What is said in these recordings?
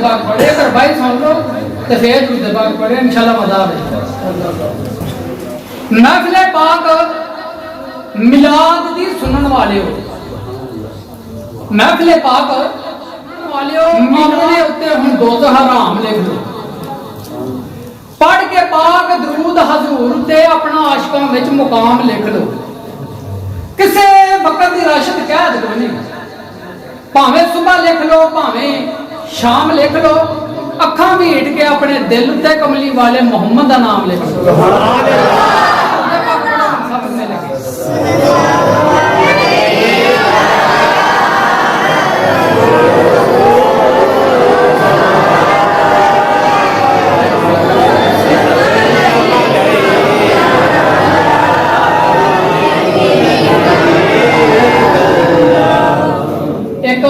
पाक पढ़े, अगर भाई सुन लो तो फिर दुरूद पाक पढ़े, इंशाल्लाह मजा आएगा। महफिल पाक मिलाद दी सुनन वाले हो, महफिल पाक वाले हो, मामले उत्ते हुण दोज़ हराम लिख लो। पढ़ के पाक दरूद हजूर ते अपना आशिकां विच मुकाम लिख लो। किसे वक्त की राशत कैद कोई नहीं, भावें सुबह लिख लो भावें शाम लिख लो, अखा मीट के अपने दिल उत्ते कमली वाले मुहम्मद का नाम लिख लो। एक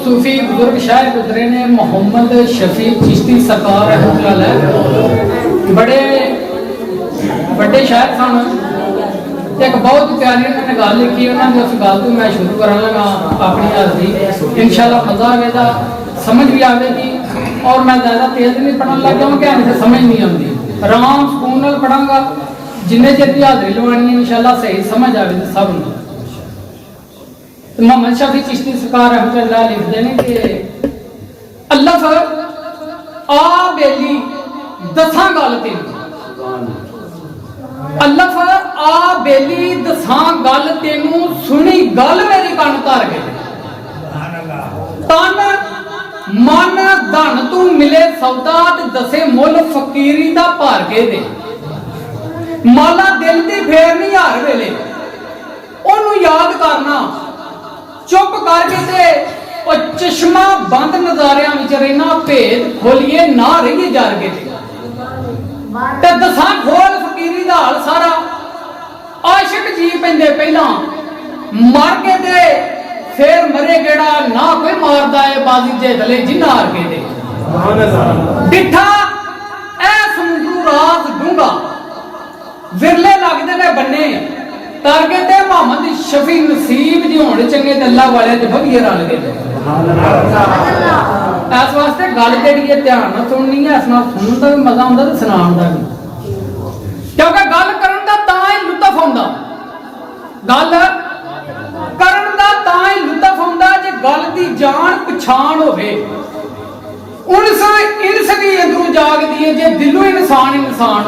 सूफी बुजुर्ग शायर गुजरे ने, मोहम्मद शफी चिश्ती सरकार रहमतुल्लाह, बड़े बड़े शायर सन। एक बहुत प्यारी उन्होंने गल लिखी, उन्होंने उस गल को मैं शुरू करन लगा अपनी हाजरी। इंशाल्लाह मजा आएगा, समझ भी आएगी, और मैं ज़्यादा तेज नहीं पढ़न लग जाऊँ कि मुझे समझ नहीं आती, आराम सुकून नाल पढ़ांगा। जिन्ने चिर की हाजरी लवानी है इंशाल्लाह सही समझ आएगी सब नूं। मोहम्मद शफी चिश्ती सरकार रहमतुल्लाह लिखते हैं कि अल्लाह आ बेली दसां गल तेन, अल्लाह आ बेली दसां गल तेनू सुनी गल मेरी कन धर के, तन मन धन तू मिले सौदा ते दसे मुल फकीरी दा भर के दे। माला दिल दी फेर नहीं हर वेले, ओनू याद करना चुप करके ते चश्मा बंद नजारिया विच रहना, भेद खोलिए ना रहिए जार के ते दसां खोल फकीरी दा हाल सारा। आशिक जी पैंदे पहला मर के ते फिर मरे गेड़ा ना कोई मारदा है बाजी जे दले जिन्ना हार के दे। डिठा ऐ समुद्रू राज डूंगा विरले लगदे ने बन्ने तारगे ते मोहम्मद शफी नसीब जी होने चंगे ते अल्लाह वाले ते वधिया रल गए। इस वास्ते गल जेहड़ी है ध्यान नाल सुननी है, इस नाल सुनन दा भी मजा आउंदा ते सुनाउण दा भी, क्योंकि गल करन दा तां ही लुत्फ आउंदा, गल करन दा तां ही लुत्फ आउंदा जे गल दी जान पछाण होवे। उनस इंस भी अंदरों जागदी है जे दिलों इंसान इंसान